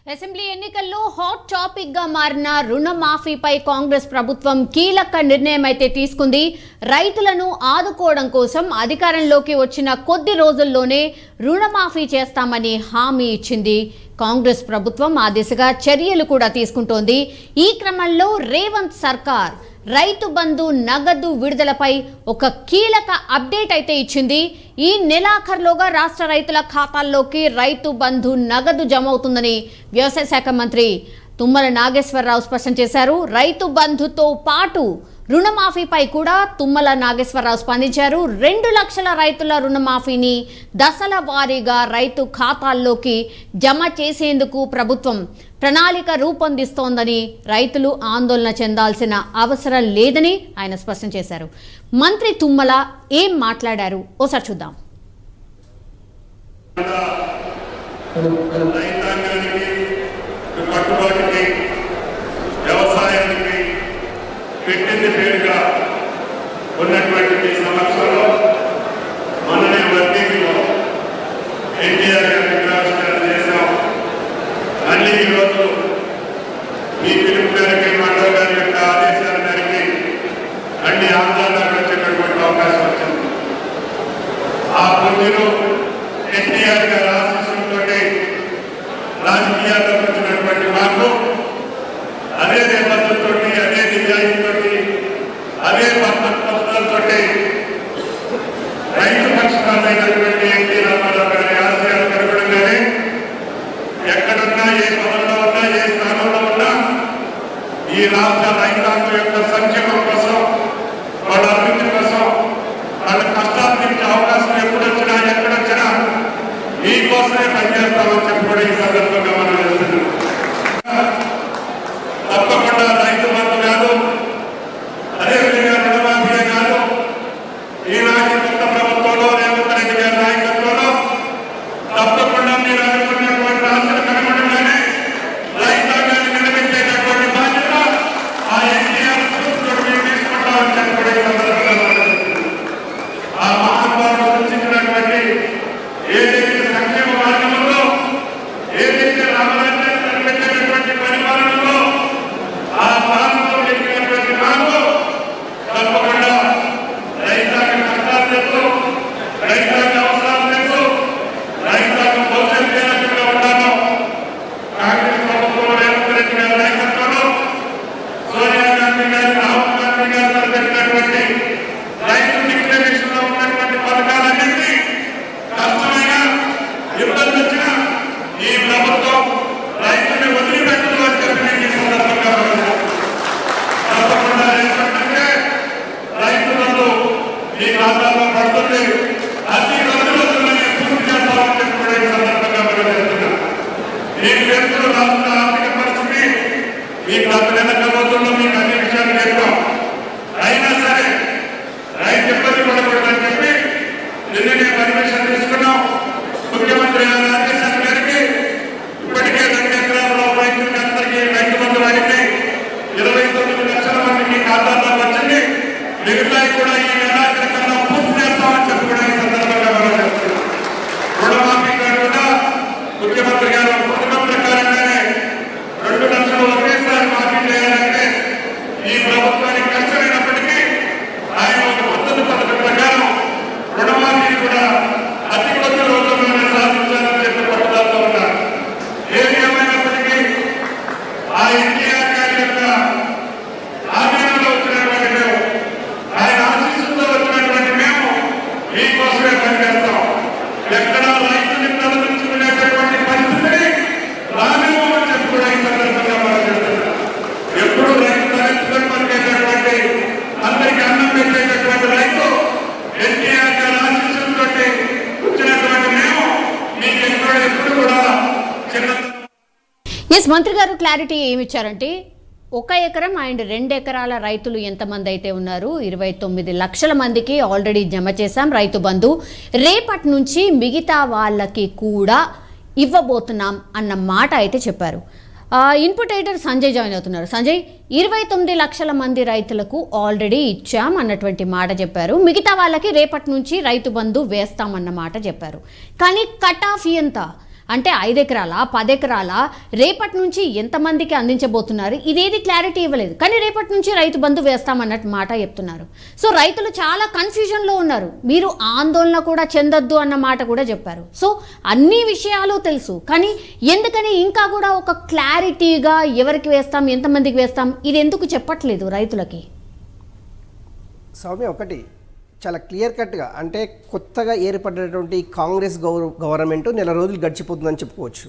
Assembly ఎన్నికల్లో hot topic గా మారిన రుణమాఫీపై కాంగ్రెస్ ప్రభుత్వం కీలక నిర్ణయం అయితే తీసుకుంది. రైతులను ఆదుకోవడం కోసం అధికారంలోకి వచ్చిన కొద్ది రోజుల్లోనే రుణమాఫీ చేస్తామని హామీ ఇచ్చింది. కాంగ్రెస్ ప్రభుత్వం ఆ దిశగా చర్యలు కూడా తీసుకుంటోంది. ఈ క్రమంలో రేవంత్ సర్కార్ రైతు బంధు నగదు విడుదలపై ఒక కీలక అప్డేట్ అయితే ఇచ్చింది. ఈ నెలాఖరులోగా రాష్ట్ర రైతుల ఖాతాల్లోకి రైతు బంధు నగదు జమ అవుతుందని వ్యవసాయ శాఖ మంత్రి తుమ్మల నాగేశ్వరరావు స్పష్టం చేశారు. రైతు బంధుతో పాటు రుణమాఫీపై కూడా తుమ్మల నాగేశ్వరరావు స్పందించారు. 2 లక్షల రైతుల రుణమాఫీని దశల వారీగా రైతు ఖాతాల్లోకి జమ చేసేందుకు ప్రభుత్వం ప్రణాళిక రూపొందిస్తోందని, రైతులు ఆందోళన చెందాల్సిన అవసరం లేదని ఆయన స్పష్టం చేశారు. మంత్రి తుమ్మల ఏం మాట్లాడారు ఓసారి చూద్దాం. ఉన్నటువంటి సంవత్సరంలో మననే వర్గీలో ఎన్టీఆర్ గారి చేశాం. అన్ని ఈరోజు మీ పిలుపు గారికి మండల గారి యొక్క ఆదేశాల మేరకి అన్ని ఆందోళనలు వచ్చేటటువంటి అవకాశం వచ్చింది. ఆ పొందిలో ఎన్టీఆర్ గారి ఆశీస్సులతో రాజకీయాల్లో వచ్చినటువంటి మాకు అదే నిబంధనతో అదే నిజాయితీతో అదే పద్ధతులతో రైతు పక్షపాతమైనటువంటి ఎన్టీ రామారావు గారి ఆశయాలు కనుగొనగానే ఎక్కడున్నా ఏ పదంలో ఉన్నా ఏ స్థానంలో ఉన్నా ఈ రాష్ట్ర రైతాంగం యొక్క సంక్షేమం కోసం, వాళ్ళ అభివృద్ధి కోసం, వాళ్ళ కష్టాలు తీర్చే అవకాశం ఎప్పుడొచ్చినా ఎక్కడొచ్చినా మీకోసమే పనిచేస్తామని చెప్పి కూడా ఈ సందర్భంగా మనం చేస్తున్నాం. తప్పకుండా రైతు బంధు కాదు, అదేవిధంగా రుణమాఫీ కాదు, ఈనాటి కొత్త ప్రభుత్వంలో రేవంత్ రెడ్డి గారి నాయకత్వంలో తప్పకుండా మీరు అనుకున్నటువంటి ఆశలు కనుగొనగానే రైతాంగాన్ని నిలబెట్టేటటువంటి బాధ్యత ఆ ఎన్టీఆర్ మీరు తీసుకుంటామని చెప్పి ఈ సందర్భంగా ఆ మహానుభావుడు సూచించినటువంటి ఏదైతే సంక్షేమ మార్గంలో, ఏదైతే రామరాజ్యాన్ని నిలబెట్టేటటువంటి పరిపాలనలో ఆ పాలనలో ఎక్కినటువంటి మాకు తప్పకుండా రైతాంగ కష్టాలు తెలుసు, రైతాంగ అవసరాలు తెలుసు, రైతాంగ భవిష్యత్తు ఏ రకంగా ఉండాలో కాంగ్రెస్ ప్రభుత్వం రేవంత్ రెడ్డి గారి నాయకత్వంలో సోనియా గాంధీ గారు, రాహుల్ గాంధీ గారు తలపెట్టినటువంటి రైతు డిక్లరేషన్ లో ఉన్నటువంటి పథకాలన్నింటినీ కష్టమైన ఇబ్బంది వచ్చిన ఈ ప్రభుత్వం రైతుని వదిలిపెట్టదు అని చెప్పి నేను ఈ సందర్భంగా తప్పకుండా రేపటికే రైతు బంధు ఈ ఖాతాలో పడుతుంది. అన్ని రోజుల్లోనే పూర్తి చేస్తామని చెప్పి కూడా ఈ సందర్భంగా మనం చేస్తున్నాం. మీకు తెలుసు రాష్ట్ర ఆర్థిక పరిస్థితి, ఈ గత నెల రోజుల్లో మీకు అన్ని విషయాలు చెప్పాం. అయినా సరే రైతు ఇబ్బంది పడకూడదని చెప్పి నిన్ననే పర్మిషన్ తీసుకున్నాం. ముఖ్యమంత్రి గారి ఆదేశాల మేరకి ఇప్పటికే 2 ఎకరాల రైతులకి అందరికీ రైతు బంధు వారికి 29 లక్షల మందికి ఖాతాల్లో వచ్చింది. మిగతాయి కూడా ఈ నెలాఖరు కన్నా పూర్తి చేస్తామని చెప్పి కూడా ఈ సందర్భంగా మనం చేస్తున్నాం. రుణమాఫీ కూడా ముఖ్యమంత్రి గారు పథకం ప్రకారంగానే 2 లక్షలు ఒకేసారి మాఫీ చేయాలంటే ఈ ప్రభుత్వానికి కష్టమైనప్పటికీ ఆయన ఒక పద్ధతి పథకం ప్రకారం రుణమాఫీ కూడా అతి కొద్ది రోజుల్లోనే సాధించాలని చెప్పి పట్టుదలతో ఉన్నారు. ఏది ఏమైనప్పటికీ ఆ ఎన్టీఆర్ గారి యొక్క ఆధీనంలో వచ్చినటువంటి మేము, ఆయన ఆశీస్సులతో వచ్చినటువంటి మేము మీకోసమే పనిచేస్తాం. ఎక్కడ రైతుని తలదించుకునేటటువంటి పరిస్థితిని రానివ్వమని చెప్పి కూడా ఈ సందర్భంగా మనం చేస్తున్నాం. ఎప్పుడు రైతు తలెత్తుకొని పనిచేసేటువంటి, అందరికీ అన్నం పెట్టేటటువంటి రైతు ఎన్టీఆర్ గారి ఆశీస్సులతో వచ్చినటువంటి మేము మీకు ఎప్పుడు కూడా చిన్న మంత్రి గారు క్లారిటీ ఏమి ఇచ్చారంటే 1 ఎకరం అండ్ 2 ఎకరాల రైతులు ఎంతమంది అయితే ఉన్నారు, 29 లక్షల మందికి ఆల్రెడీ జమ చేశాం రైతు బంధు. రేపటి నుంచి మిగతా వాళ్ళకి కూడా ఇవ్వబోతున్నాం అన్న మాట అయితే చెప్పారు. ఇన్పుట్ ఎడిటర్ సంజయ్ జాయిన్ అవుతున్నారు. సంజయ్, 29 లక్షల మంది రైతులకు ఆల్రెడీ ఇచ్చాం అన్నటువంటి మాట చెప్పారు. మిగతా వాళ్ళకి రేపటి నుంచి రైతు బంధు వేస్తామన్న మాట చెప్పారు. కానీ కట్ ఆఫ్ ఎంత అంటే 5 ఎకరాల 10 ఎకరాల రేపటి నుంచి ఎంతమందికి అందించబోతున్నారు ఇదేది క్లారిటీ ఇవ్వలేదు. కానీ రేపటి నుంచి రైతు బంధు వేస్తామన్నట్టు మాట చెప్తున్నారు. సో రైతులు చాలా కన్ఫ్యూజన్లో ఉన్నారు. మీరు ఆందోళన కూడా చెందొద్దు అన్న మాట కూడా చెప్పారు. సో అన్ని విషయాలు తెలుసు, కానీ ఎందుకని ఇంకా కూడా ఒక క్లారిటీగా ఎవరికి వేస్తాం ఎంతమందికి వేస్తాం ఇది ఎందుకు చెప్పట్లేదు రైతులకి? సౌమ్య, ఒకటి చాలా క్లియర్ కట్గా, అంటే కొత్తగా ఏర్పడినటువంటి కాంగ్రెస్ గవర్నమెంట్ నెల రోజులు గడిచిపోతుందని చెప్పుకోవచ్చు.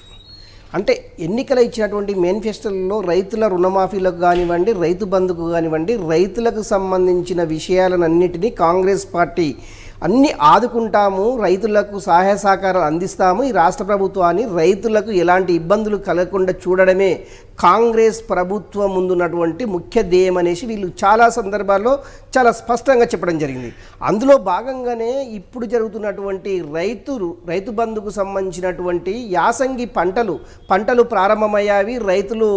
అంటే ఎన్నికల ఇచ్చినటువంటి మేనిఫెస్టోలో రైతుల రుణమాఫీలకు కానివ్వండి, రైతు బంధుకు కానివ్వండి, రైతులకు సంబంధించిన విషయాలన్నింటినీ కాంగ్రెస్ పార్టీ అన్నీ ఆదుకుంటాము, రైతులకు సహాయ సహకారాలు అందిస్తాము, ఈ రాష్ట్ర ప్రభుత్వాన్ని రైతులకు ఎలాంటి ఇబ్బందులు కలగకుండా చూడడమే కాంగ్రెస్ ప్రభుత్వం ముందున్నటువంటి ముఖ్య ధ్యేయం అనేసి వీళ్ళు చాలా సందర్భాల్లో చాలా స్పష్టంగా చెప్పడం జరిగింది. అందులో భాగంగానే ఇప్పుడు జరుగుతున్నటువంటి రైతు బంధుకు సంబంధించినటువంటి యాసంగి పంటలు ప్రారంభమయ్యావి, రైతులు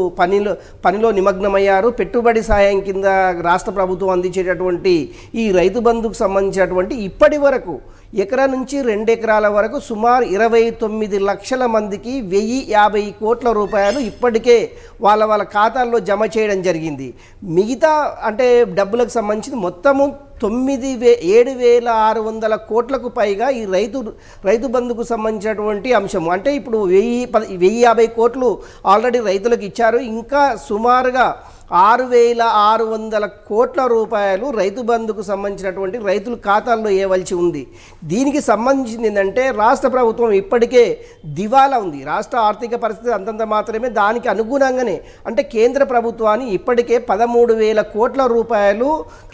పనిలో నిమగ్నమయ్యారు. పెట్టుబడి సాయం కింద రాష్ట్ర ప్రభుత్వం అందించేటటువంటి ఈ రైతు బంధుకు సంబంధించినటువంటి ఇప్పటి వరకు ఎకరా నుంచి 2 ఎకరాల వరకు సుమారు 29 లక్షల మందికి 1050 కోట్ల రూపాయలు ఇప్పటికే వాళ్ళ ఖాతాల్లో జమ చేయడం జరిగింది. మిగతా అంటే డబ్బులకు సంబంధించి మొత్తము 7,600 కోట్లకు పైగా ఈ రైతు బంధుకు సంబంధించినటువంటి అంశం. అంటే ఇప్పుడు 1050 కోట్లు ఆల్రెడీ రైతులకు ఇచ్చారు. ఇంకా సుమారుగా 6,600 కోట్ల రూపాయలు రైతు బంధుకు సంబంధించినటువంటి రైతుల ఖాతాల్లో వేయవలసి ఉంది. దీనికి సంబంధించింది ఏంటంటే రాష్ట్ర ప్రభుత్వం ఇప్పటికే దివాలా ఉంది. రాష్ట్ర ఆర్థిక పరిస్థితి అంతంత మాత్రమే. దానికి అనుగుణంగానే అంటే కేంద్ర ప్రభుత్వాన్ని ఇప్పటికే 13,000 కోట్ల రూపాయలు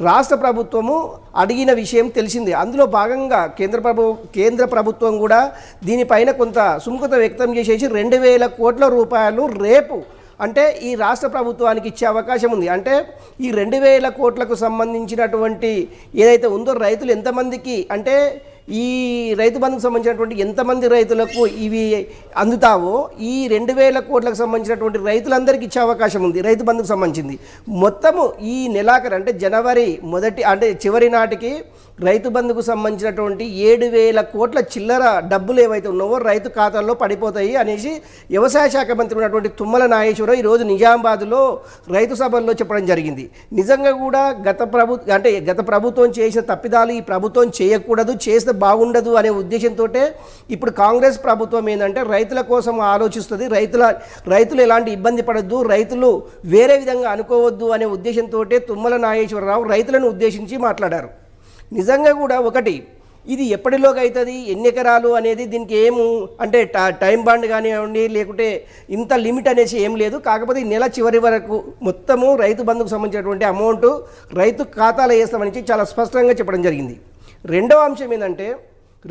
రాష్ట్ర ప్రభుత్వము అడిగిన విషయం తెలిసింది. అందులో భాగంగా కేంద్ర ప్రభుత్వం కూడా దీనిపైన కొంత సుముఖత వ్యక్తం చేసేసి 2,000 కోట్ల రూపాయలు రేపు అంటే ఈ రాష్ట్ర ప్రభుత్వానికి ఇచ్చే అవకాశం ఉంది. అంటే ఈ 2,000 కోట్లకు సంబంధించినటువంటి ఏదైతే ఉందో రైతులు ఎంతమందికి అంటే ఈ రైతు బంధుకు సంబంధించినటువంటి ఎంతమంది రైతులకు ఇవి అందుతావో ఈ 2,000 కోట్లకు సంబంధించినటువంటి రైతులందరికీ ఇచ్చే అవకాశం ఉంది. రైతు బంధుకు సంబంధించింది మొత్తము ఈ నెలాఖరు అంటే జనవరి చివరి నాటికి రైతు బంధుకు సంబంధించినటువంటి 7,000 కోట్ల చిల్లర డబ్బులు ఏవైతే ఉన్నావో రైతు ఖాతాల్లో పడిపోతాయి అనేసి వ్యవసాయ శాఖ మంత్రి ఉన్నటువంటి తుమ్మల నాగేశ్వరరావు ఈరోజు నిజామాబాద్లో రైతు సభల్లో చెప్పడం జరిగింది. నిజంగా కూడా గత ప్రభుత్వం చేసిన తప్పిదాలు ఈ ప్రభుత్వం చేయకూడదు, చేస్తే బాగుండదు అనే ఉద్దేశంతో ఇప్పుడు కాంగ్రెస్ ప్రభుత్వం ఏంటంటే రైతుల కోసం ఆలోచిస్తుంది. రైతులు ఎలాంటి ఇబ్బంది పడద్దు, రైతులు వేరే విధంగా అనుకోవద్దు అనే ఉద్దేశంతో తుమ్మల నాగేశ్వరరావు రైతులను ఉద్దేశించి మాట్లాడారు. నిజంగా కూడా ఒకటి ఇది ఎప్పటిలోకి అవుతుంది, ఎన్ని ఎకరాలు అనేది దీనికి ఏము అంటే టైం బాండ్ కానివ్వండి లేకుంటే ఇంత లిమిట్ అనేసి ఏం లేదు. కాకపోతే ఈ నెల చివరి వరకు మొత్తము రైతు బంధుకు సంబంధించినటువంటి అమౌంట్ రైతు ఖాతాలో వేస్తామని చాలా స్పష్టంగా చెప్పడం జరిగింది. రెండవ అంశం ఏంటంటే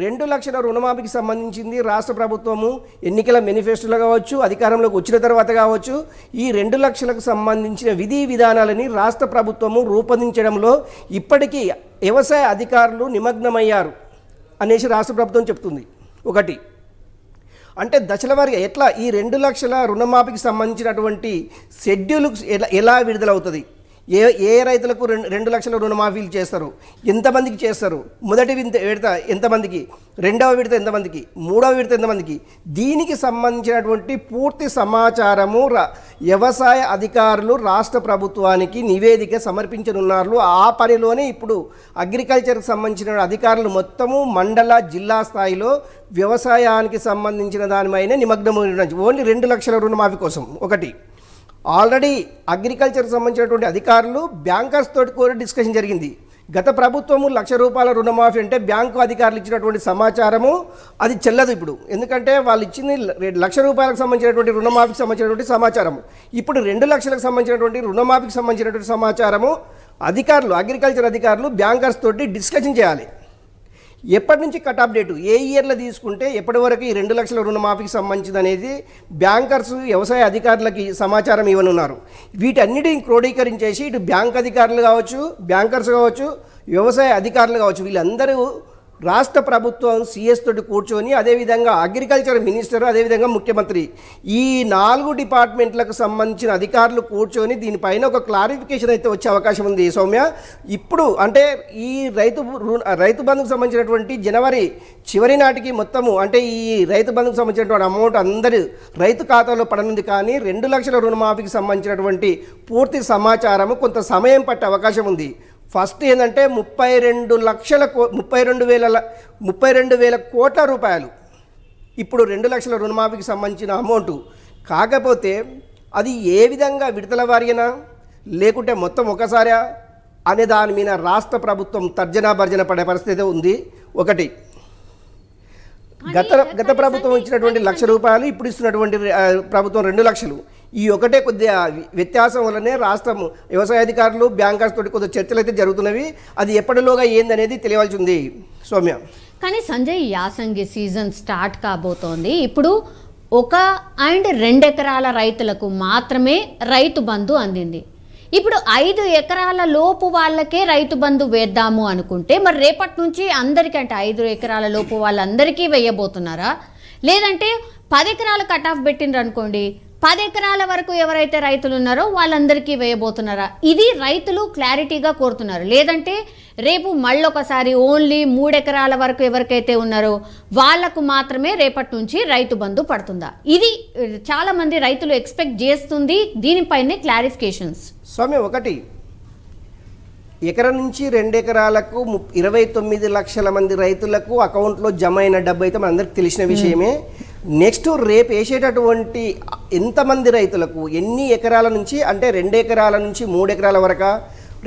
2 లక్షల రుణమాఫీకి సంబంధించింది రాష్ట్ర ప్రభుత్వము ఎన్నికల మేనిఫెస్టోలో కావచ్చు, అధికారంలోకి వచ్చిన తర్వాత కావచ్చు, ఈ 2 లక్షలకు సంబంధించిన విధి విధానాలని రాష్ట్ర ప్రభుత్వము రూపొందించడంలో ఇప్పటికీ వ్యవసాయ అధికారులు నిమగ్నమయ్యారు అనేసి రాష్ట్ర ప్రభుత్వం చెప్తుంది. ఒకటి అంటే దశల వారీగా ఎట్లా ఈ 2 లక్షల రుణమాఫీకి సంబంధించినటువంటి షెడ్యూల్ ఎలా విడుదలవుతుంది, ఏ రైతులకు 2 లక్షల రుణమాఫీలు చేస్తారు, ఎంతమందికి చేస్తారు, మొదటి విడత ఎంతమందికి, రెండవ విడత ఎంతమందికి, మూడవ విడత ఎంతమందికి, దీనికి సంబంధించినటువంటి పూర్తి సమాచారము వ్యవసాయ అధికారులు రాష్ట్ర ప్రభుత్వానికి నివేదిక సమర్పించనున్నారు. ఆ పనిలోనే ఇప్పుడు అగ్రికల్చర్కి సంబంధించిన అధికారులు మొత్తము మండల జిల్లా స్థాయిలో వ్యవసాయానికి సంబంధించిన దానిపైన నిమగ్నమైన ఓన్లీ 2 లక్షల రుణమాఫీ కోసం. ఒకటి ఆల్రెడీ అగ్రికల్చర్కి సంబంధించినటువంటి అధికారులు బ్యాంకర్స్ తోటి కూడా డిస్కషన్ జరిగింది. గత ప్రభుత్వము 1,00,000 రూపాయల రుణమాఫీ అంటే బ్యాంకు అధికారులు ఇచ్చినటువంటి సమాచారము అది చెల్లదు ఇప్పుడు. ఎందుకంటే వాళ్ళు ఇచ్చింది 1,00,000 రూపాయలకు సంబంధించినటువంటి రుణమాఫీకి సంబంధించినటువంటి సమాచారము. ఇప్పుడు 2 లక్షలకు సంబంధించినటువంటి రుణమాఫీకి సంబంధించినటువంటి సమాచారము అగ్రికల్చర్ అధికారులు బ్యాంకర్స్ తోటి డిస్కషన్ చేయాలి. ఎప్పటి నుంచి కట్ ఆఫ్ డేటు, ఏ ఇయర్లో తీసుకుంటే ఎప్పటి వరకు ఈ 2 లక్షల రుణమాఫీకి సంబంధించింది అనేది బ్యాంకర్స్ వ్యవసాయ అధికారులకి సమాచారం ఇవ్వనున్నారు. వీటన్నిటిని క్రోడీకరించేసి ఇటు బ్యాంక్ అధికారులు కావచ్చు, బ్యాంకర్స్ కావచ్చు, వ్యవసాయ అధికారులు కావచ్చు, వీళ్ళందరూ రాష్ట్ర ప్రభుత్వం సిఎస్ తోటి కూర్చొని అదేవిధంగా అగ్రికల్చర్ మినిస్టర్ అదేవిధంగా ముఖ్యమంత్రి ఈ 4 డిపార్ట్మెంట్లకు సంబంధించిన అధికారులు కూర్చొని దీనిపైన ఒక క్లారిఫికేషన్ అయితే వచ్చే అవకాశం ఉంది సౌమ్య. ఇప్పుడు అంటే ఈ రైతు బంధుకు సంబంధించినటువంటి జనవరి చివరి నాటికి మొత్తము అంటే ఈ రైతు బంధుకు సంబంధించినటువంటి అమౌంట్ అందరి రైతు ఖాతాలో పడనుంది. కానీ 2 లక్షల రుణమాఫీకి సంబంధించినటువంటి పూర్తి సమాచారము కొంత సమయం పట్టే అవకాశం ఉంది. ఫస్ట్ ఏంటంటే 32,000 కోట్ల రూపాయలు ఇప్పుడు 2 లక్షల రుణమాఫీకి సంబంధించిన అమౌంట్. కాకపోతే అది ఏ విధంగా విడతల వారినా లేకుంటే మొత్తం ఒకసారి అనే దాని మీద రాష్ట్ర ప్రభుత్వం తర్జనా భర్జన పడే పరిస్థితి ఉంది. ఒకటి గత ప్రభుత్వం ఇచ్చినటువంటి 1,00,000 రూపాయలు ఇప్పుడు ఇస్తున్నటువంటి ప్రభుత్వం 2 లక్షలు. ఈ ఒకటే కొద్దిగా వ్యత్యాసం వల్లనే రాష్ట్రం వ్యవసాయ అధికారులు బ్యాంకర్స్ తోటి కొద్దిగా చర్చలు అయితే జరుగుతున్నవి. అది ఎప్పటిలోగా ఏందనేది తెలియవలసి ఉంది సౌమ్య. కానీ సంజయ్, యాసంగి సీజన్ స్టార్ట్ కాబోతోంది. ఇప్పుడు 1-2 ఎకరాల రైతులకు మాత్రమే రైతు బంధు అందింది. ఇప్పుడు 5 ఎకరాల లోపు వాళ్ళకే రైతు బంధు వేద్దాము అనుకుంటే మరి రేపటి నుంచి అందరికంటే 5 ఎకరాల లోపు వాళ్ళందరికీ వేయబోతున్నారా? లేదంటే 10 ఎకరాలు కట్ ఆఫ్ పెట్టిండ్రు అనుకోండి, 10 ఎకరాల వరకు ఎవరైతే రైతులు ఉన్నారో వాళ్ళందరికీ వేయబోతున్నారా? ఇది రైతులు క్లారిటీగా కోరుతున్నారు. లేదంటే రేపు మళ్ళొకసారి ఓన్లీ 3 ఎకరాల వరకు ఎవరికైతే ఉన్నారో వాళ్లకు మాత్రమే రేపటి నుంచి రైతు బంధు పడుతుందా? ఇది చాలా మంది రైతులు ఎక్స్పెక్ట్ చేస్తుంది. దీనిపైనే క్లారిఫికేషన్స్. స్వామి, ఒకటి ఎకరం నుంచి 2 ఎకరాలకు 29 లక్షల మంది రైతులకు అకౌంట్లో జమ అయిన డబ్బు అయితే మనందరికి తెలిసిన విషయమే. నెక్స్ట్ రేపు వేసేటటువంటి ఎంతమంది రైతులకు ఎన్ని ఎకరాల నుంచి అంటే 2 ఎకరాల నుంచి 3 ఎకరాల వరకు,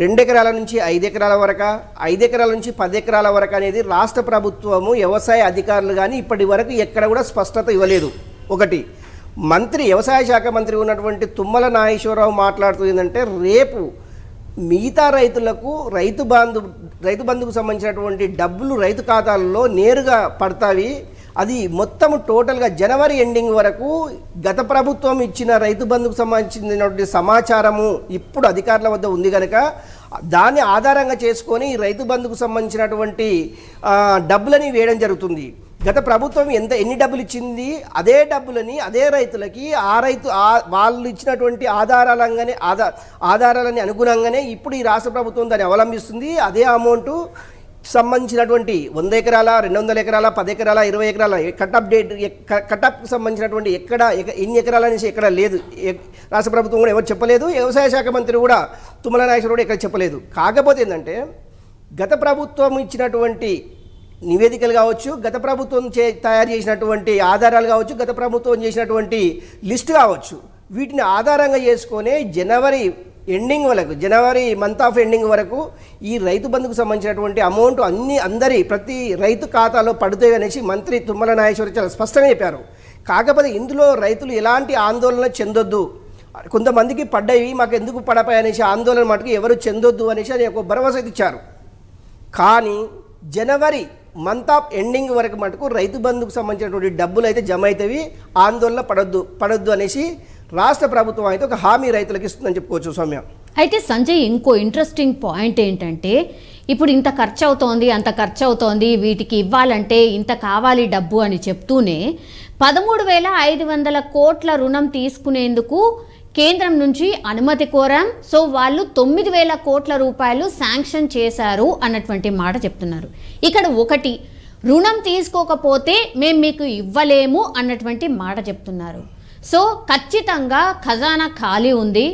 2 ఎకరాల నుంచి 5 ఎకరాల వరకు, 5 ఎకరాల నుంచి 10 ఎకరాల వరకు అనేది రాష్ట్ర ప్రభుత్వము వ్యవసాయ అధికారులు కానీ ఇప్పటి వరకు ఎక్కడ కూడా స్పష్టత ఇవ్వలేదు. ఒకటి వ్యవసాయ శాఖ మంత్రి ఉన్నటువంటి తుమ్మల నాగేశ్వరరావు మాట్లాడుతూ ఏంటంటే రేపు మిగతా రైతులకు రైతు బంధుకు సంబంధించినటువంటి డబ్బులు రైతు ఖాతాల్లో నేరుగా పడతాయి. అది మొత్తం టోటల్గా జనవరి ఎండింగ్ వరకు గత ప్రభుత్వం ఇచ్చిన రైతు బంధుకు సంబంధించినటువంటి సమాచారము ఇప్పుడు అధికారుల వద్ద ఉంది కనుక దాన్ని ఆధారంగా చేసుకొని రైతు బంధుకు సంబంధించినటువంటి డబ్బులని వేయడం జరుగుతుంది. గత ప్రభుత్వం ఎన్ని డబ్బులు ఇచ్చింది అదే డబ్బులని అదే రైతులకి వాళ్ళు ఇచ్చినటువంటి ఆధారాలని అనుగుణంగానే ఇప్పుడు ఈ రాష్ట్ర ప్రభుత్వం దాన్ని అవలంబిస్తుంది. అదే అమౌంట్ సంబంధించినటువంటి 100 ఎకరాల 200 ఎకరాల 10 ఎకరాల 20 ఎకరాల కటప్కు సంబంధించినటువంటి ఎన్ని ఎకరాల నుంచి ఎక్కడ లేదు. రాష్ట్ర ప్రభుత్వం కూడా ఎవరు చెప్పలేదు, వ్యవసాయ శాఖ మంత్రి కూడా తుమ్మల నాగేశ్వరరావు కూడా ఎక్కడ చెప్పలేదు. కాకపోతే ఏంటంటే గత ప్రభుత్వం ఇచ్చినటువంటి నివేదికలు కావచ్చు, గత ప్రభుత్వం తయారు చేసినటువంటి ఆధారాలు కావచ్చు, గత ప్రభుత్వం చేసినటువంటి లిస్ట్ కావచ్చు, వీటిని ఆధారంగా చేసుకొని జనవరి మంత్ ఆఫ్ ఎండింగ్ వరకు ఈ రైతు బంధుకు సంబంధించినటువంటి అమౌంట్ ప్రతి రైతు ఖాతాలో పడుతాయి అనేసి మంత్రి తుమ్మల నాగేశ్వరరావు చాలా స్పష్టంగా చెప్పారు. కాకపోతే ఇందులో రైతులు ఎలాంటి ఆందోళన చెందొద్దు, కొంతమందికి పడ్డాయి మాకు ఎందుకు పడపాయి అనేసి ఆందోళన మటుకు ఎవరు చెందొద్దు అనేసి అని ఒక భరోసా ఇచ్చారు. కానీ జనవరి మంత్ ఆఫ్ ఎండింగ్ వరకు మటుకు రైతు బంధుకు సంబంధించినటువంటి డబ్బులు అయితే జమ అవుతాయి, ఆందోళన పడొద్దు అనేసి రాష్ట్ర ప్రభుత్వం అయితే ఒక హామీ రైతులకు ఇస్తుందని చెప్పుకోవచ్చు సౌమ్య. అయితే సంజయ్, ఇంకో ఇంట్రెస్టింగ్ పాయింట్ ఏంటంటే ఇప్పుడు ఇంత ఖర్చు అవుతోంది అంత ఖర్చు అవుతోంది వీటికి ఇవ్వాలంటే ఇంత కావాలి డబ్బు అని చెప్తూనే 13,500 కోట్ల రుణం తీసుకునేందుకు కేంద్రం నుంచి అనుమతి కోరాం. సో వాళ్ళు 9,000 కోట్ల రూపాయలు శాంక్షన్ చేశారు అన్నటువంటి మాట చెప్తున్నారు. ఇక్కడ ఒకటి రుణం తీసుకోకపోతే మేము మీకు ఇవ్వలేము అన్నటువంటి మాట చెప్తున్నారు. సో ఖచ్చితంగా ఖజానా ఖాళీ ఉంది,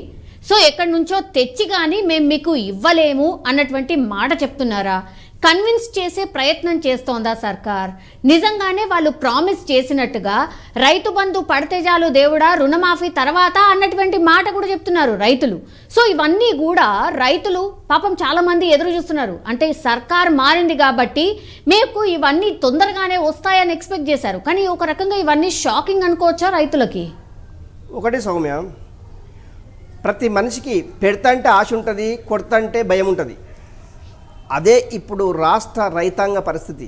సో ఎక్కడి నుంచో తెచ్చి కానీ మేము మీకు ఇవ్వలేము అన్నటువంటి మాట చెప్తున్నారా? కన్విన్స్ చేసే ప్రయత్నం చేస్తోందా సర్కార్? నిజంగానే వాళ్ళు ప్రామిస్ చేసినట్టుగా రైతు బంధు పడితే చాలు దేవుడా రుణమాఫీ తర్వాత అన్నటువంటి మాట కూడా చెప్తున్నారు రైతులు. సో ఇవన్నీ కూడా రైతులు పాపం చాలామంది ఎదురు చూస్తున్నారు. అంటే సర్కార్ మారింది కాబట్టి మీకు ఇవన్నీ తొందరగానే వస్తాయని ఎక్స్పెక్ట్ చేశారు, కానీ ఒక రకంగా ఇవన్నీ షాకింగ్ అనుకోవచ్చా రైతులకి? ఒకటి సౌమ్య, ప్రతి మనిషికి పెడతంటే ఆశ ఉంటుంది, కొడతంటే భయం ఉంటుంది. అదే ఇప్పుడు రాష్ట్ర రైతాంగ పరిస్థితి.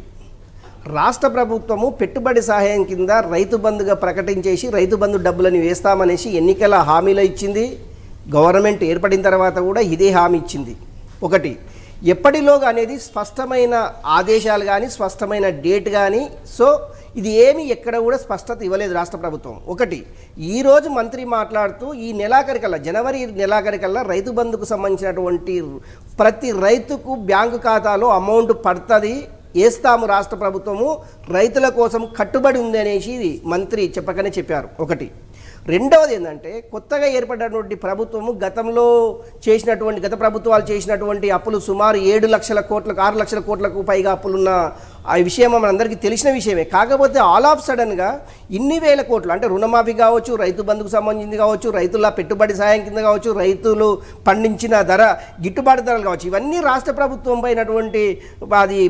రాష్ట్ర ప్రభుత్వము పెట్టుబడి సహాయం కింద రైతు బంధుగా ప్రకటించేసి రైతు బంధు డబ్బులని వేస్తామనేసి ఎన్నికల హామీలో ఇచ్చింది. గవర్నమెంట్ ఏర్పడిన తర్వాత కూడా ఇదే హామీ ఇచ్చింది. ఒకటి ఎప్పటిలోగా అనేది స్పష్టమైన ఆదేశాలు కానీ స్పష్టమైన డేట్ కానీ సో ఇది ఏమి ఎక్కడ కూడా స్పష్టత ఇవ్వలేదు రాష్ట్ర ప్రభుత్వం. ఒకటి ఈరోజు మంత్రి మాట్లాడుతూ ఈ నెలాఖరికల్లా జనవరి నెలాఖరికల్లా రైతు బంధుకు సంబంధించినటువంటి ప్రతి రైతుకు బ్యాంకు ఖాతాలో అమౌంట్ పడుతుంది, వేస్తాము రాష్ట్ర ప్రభుత్వము రైతుల కోసం కట్టుబడి ఉంది అనేసి మంత్రి చెప్పకనే చెప్పారు. ఒకటి. రెండవది ఏంటంటే కొత్తగా ఏర్పడినటువంటి ప్రభుత్వము గతంలో గత ప్రభుత్వాలు చేసినటువంటి అప్పులు సుమారు 6 లక్షల కోట్లకు పైగా అప్పులున్న ఆ విషయం మనందరికీ తెలిసిన విషయమే. కాకపోతే ఆల్ ఆఫ్ సడన్గా ఇన్ని వేల కోట్లు అంటే రుణమాఫీ కావచ్చు, రైతు బంధుకు సంబంధించింది కావచ్చు, రైతుల పెట్టుబడి సాయం కింద కావచ్చు, రైతులు పండించిన గిట్టుబాటు ధరలు కావచ్చు, ఇవన్నీ రాష్ట్ర ప్రభుత్వం పైనటువంటి అది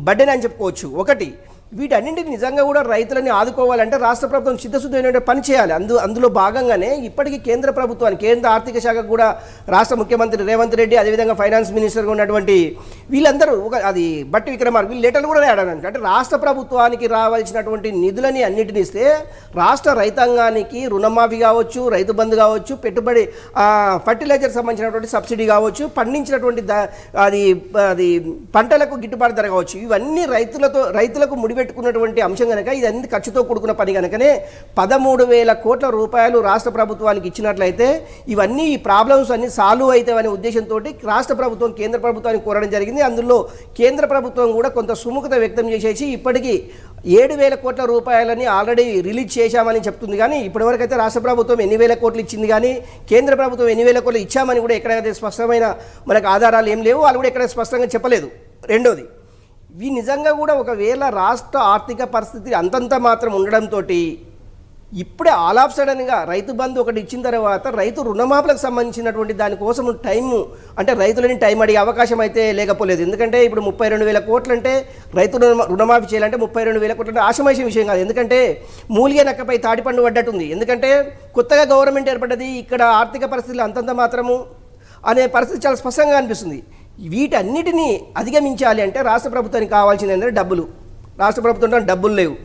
బడ్డెన్ అని చెప్పుకోవచ్చు. ఒకటి. వీటన్నింటిని నిజంగా కూడా రైతులని ఆదుకోవాలంటే రాష్ట్ర ప్రభుత్వం చిత్తశుద్ధమైన పని చేయాలి. అందులో భాగంగానే ఇప్పటికీ కేంద్ర ఆర్థిక శాఖకు కూడా రాష్ట్ర ముఖ్యమంత్రి రేవంత్ రెడ్డి అదేవిధంగా ఫైనాన్స్ మినిస్టర్గా ఉన్నటువంటి వీళ్ళందరూ అది బట్టి విక్రమార్క వీళ్ళు లెటర్లు కూడా రాయడానికి అంటే రాష్ట్ర ప్రభుత్వానికి రావాల్సినటువంటి నిధులని అన్నిటిని ఇస్తే రాష్ట్ర రైతాంగానికి రుణమాఫీ కావచ్చు, రైతు బంధు కావచ్చు, పెట్టుబడి ఫర్టిలైజర్ సంబంధించినటువంటి సబ్సిడీ కావచ్చు, పండించినటువంటి అది పంటలకు గిట్టుబాటు ధర కావచ్చు, ఇవన్నీ రైతులకు ముడిపెట్టుకున్నటువంటి అంశం కనుక ఇదన్నీ ఖర్చుతో కూడుకున్న పని కనుకనే 13,000 కోట్ల రూపాయలు రాష్ట్ర ప్రభుత్వానికి ఇచ్చినట్లయితే ఇవన్నీ ఈ ప్రాబ్లమ్స్ అన్ని సాల్వ్ అవుతాయనే ఉద్దేశంతో రాష్ట్ర ప్రభుత్వం కేంద్ర ప్రభుత్వానికి కోరడం జరిగింది. అందులో కేంద్ర ప్రభుత్వం కూడా కొంత సుముఖత వ్యక్తం చేసేసి ఇప్పటికీ 7,000 కోట్ల రూపాయలని ఆల్రెడీ రిలీజ్ చేశామని చెప్తుంది. కానీ ఇప్పటివరకు అయితే రాష్ట్ర ప్రభుత్వం 8,000 కోట్లు ఇచ్చింది, కానీ కేంద్ర ప్రభుత్వం 8,000 కోట్లు ఇచ్చామని కూడా ఎక్కడైతే స్పష్టమైన మనకు ఆధారాలు ఏం లేవు, వాళ్ళు కూడా ఎక్కడ స్పష్టంగా చెప్పలేదు. రెండోది, నిజంగా కూడా ఒకవేళ రాష్ట్ర ఆర్థిక పరిస్థితి అంతంత మాత్రం ఉండడంతో ఇప్పుడే ఆల్ ఆఫ్ సడన్గా రైతు బంధు ఒకటి ఇచ్చిన తర్వాత రైతు రుణమాఫీలకు సంబంధించినటువంటి దానికోసం అంటే రైతులని టైం అడిగే అవకాశం అయితే లేకపోలేదు. ఎందుకంటే ఇప్పుడు 32,000 కోట్లు అంటే రైతు రుణమాఫీ చేయాలంటే 32,000 కోట్లు అంటే ఆశమాష విషయం కాదు. ఎందుకంటే మూలిగే నక్కపై తాటిపండు పడ్డట్టుంది. ఎందుకంటే కొత్తగా గవర్నమెంట్ ఏర్పడ్డది, ఇక్కడ ఆర్థిక పరిస్థితులు అంతంత మాత్రము అనే పరిస్థితి చాలా స్పష్టంగా అనిపిస్తుంది. వీటన్నిటినీ అధిగమించాలి అంటే రాష్ట్ర ప్రభుత్వానికి కావాల్సింది ఏంటంటే డబ్బులు. రాష్ట్ర ప్రభుత్వం డబ్బులు లేవు,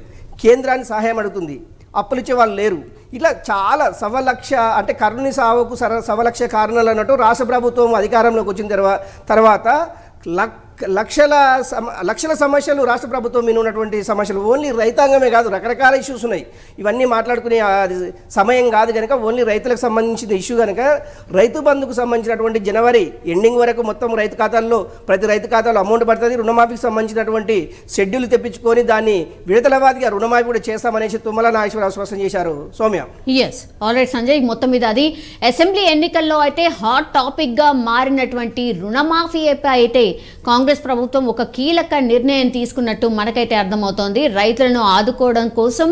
కేంద్రాన్ని సహాయం అడుగుతుంది, అప్పులు ఇచ్చే వాళ్ళు లేరు. ఇట్లా చాలా సవలక్ష అంటే కరుణి సావుకు సవలక్ష కారణాలు అన్నట్టు రాష్ట్ర ప్రభుత్వం అధికారంలోకి వచ్చిన తర్వాత లక్షల సమస్యలు రాష్ట్ర ప్రభుత్వం మీద ఉన్నటువంటి సమస్యలు ఓన్లీ రైతాంగమే కాదు, రకరకాల ఇష్యూస్ ఉన్నాయి. ఇవన్నీ మాట్లాడుకునే సమయం కాదు కనుక ఓన్లీ రైతులకు సంబంధించిన ఇష్యూ కనుక రైతు బంధుకు సంబంధించినటువంటి జనవరి ఎండింగ్ వరకు మొత్తం ప్రతి రైతు ఖాతాలో అమౌంట్ పడుతుంది. రుణమాఫీకి సంబంధించినటువంటి షెడ్యూల్ తెప్పించుకొని దాన్ని విడతలవాదిగా రుణమాఫీ కూడా చేస్తామనేసి తుమ్మల నాగేశ్వరరావు స్పష్టం చేశారు. సౌమ్య. ఎస్, ఆల్రైట్ సంజయ్, మొత్తం మీద అది అసెంబ్లీ ఎన్నికల్లో అయితే హాట్ టాపిక్ గా మారినటువంటి రుణమాఫీ అయితే కాంగ్రెస్ ప్రభుత్వం ఒక కీలక నిర్ణయం తీసుకున్నట్టు మనకైతే అర్థమవుతోంది. రైతులను ఆదుకోవడం కోసం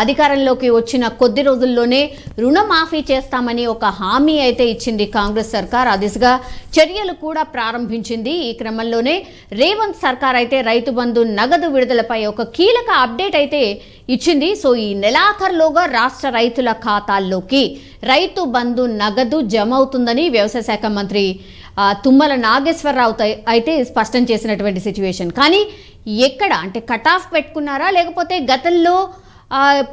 అధికారంలోకి వచ్చిన కొద్ది రోజుల్లోనే రుణమాఫీ చేస్తామని ఒక హామీ అయితే ఇచ్చింది కాంగ్రెస్ సర్కార్. ఆ దిశగా చర్యలు కూడా ప్రారంభించింది. ఈ క్రమంలోనే రేవంత్ సర్కార్ అయితే రైతు బంధు నగదు విడుదలపై ఒక కీలక అప్డేట్ అయితే ఇచ్చింది. సో ఈ నెలాఖరులోగా రాష్ట్ర రైతుల ఖాతాల్లోకి రైతు బంధు నగదు జమ అవుతుందని వ్యవసాయ శాఖ మంత్రి తుమ్మల నాగేశ్వరరావు అయితే స్పష్టం చేసినటువంటి సిచ్యువేషన్. కానీ ఎక్కడ అంటే కట్ ఆఫ్ పెట్టుకున్నారా, లేకపోతే గతంలో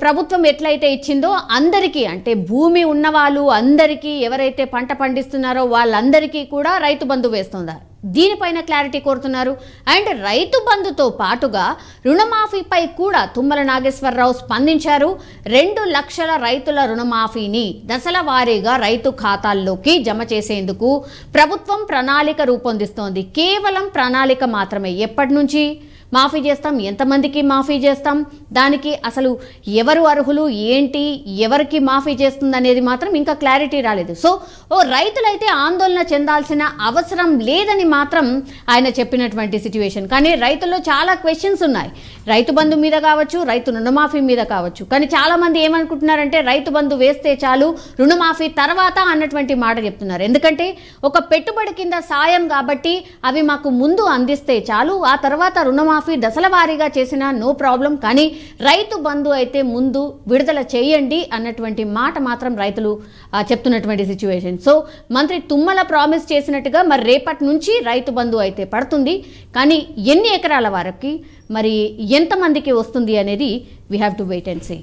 ప్రభుత్వం ఎట్లయితే ఇచ్చిందో అందరికీ అంటే భూమి ఉన్న వాళ్ళు అందరికీ ఎవరైతే పంట పండిస్తున్నారో వాళ్ళందరికీ కూడా రైతు బంధు వేస్తుందా, దీనిపైన క్లారిటీ కోరుతున్నారు. అండ్ రైతు బంధుతో పాటుగా రుణమాఫీపై కూడా తుమ్మల నాగేశ్వరరావు స్పందించారు. 2 లక్షల రైతుల రుణమాఫీని దశల వారీగా రైతు ఖాతాల్లోకి జమ చేసేందుకు ప్రభుత్వం ప్రణాళిక రూపొందిస్తోంది. కేవలం ప్రణాళిక మాత్రమే. ఎప్పటి నుంచి మాఫీ చేస్తాం, ఎంతమందికి మాఫీ చేస్తాం, దానికి అసలు ఎవరు అర్హులు ఏంటి, ఎవరికి మాఫీ చేస్తుంది అనేది మాత్రం ఇంకా క్లారిటీ రాలేదు. సో రైతులైతే ఆందోళన చెందాల్సిన అవసరం లేదని మాత్రం ఆయన చెప్పినటువంటి సిచ్యువేషన్. కానీ రైతుల్లో చాలా క్వశ్చన్స్ ఉన్నాయి, రైతు బంధు మీద కావచ్చు, రైతు రుణమాఫీ మీద కావచ్చు. కానీ చాలామంది ఏమనుకుంటున్నారంటే రైతు బంధు వేస్తే చాలు, రుణమాఫీ తర్వాత అన్నటువంటి మాట చెప్తున్నారు. ఎందుకంటే ఒక పెట్టుబడి కింద సాయం కాబట్టి అవి మాకు ముందు అందిస్తే చాలు, ఆ తర్వాత రుణమాఫీ దశల వారీగా చేసినా నో ప్రాబ్లం, కానీ రైతు బంధు అయితే ముందు విడుదల చేయండి అన్నటువంటి మాట మాత్రం రైతులు చెప్తున్నటువంటి సిచ్యువేషన్. సో మంత్రి తుమ్మల ప్రామిస్ చేసినట్టుగా మరి రేపటి నుంచి రైతు బంధు అయితే పడుతుంది. కానీ ఎన్ని ఎకరాల వరకు, మరి ఎంతమందికి వస్తుంది అనేది we have to wait and see.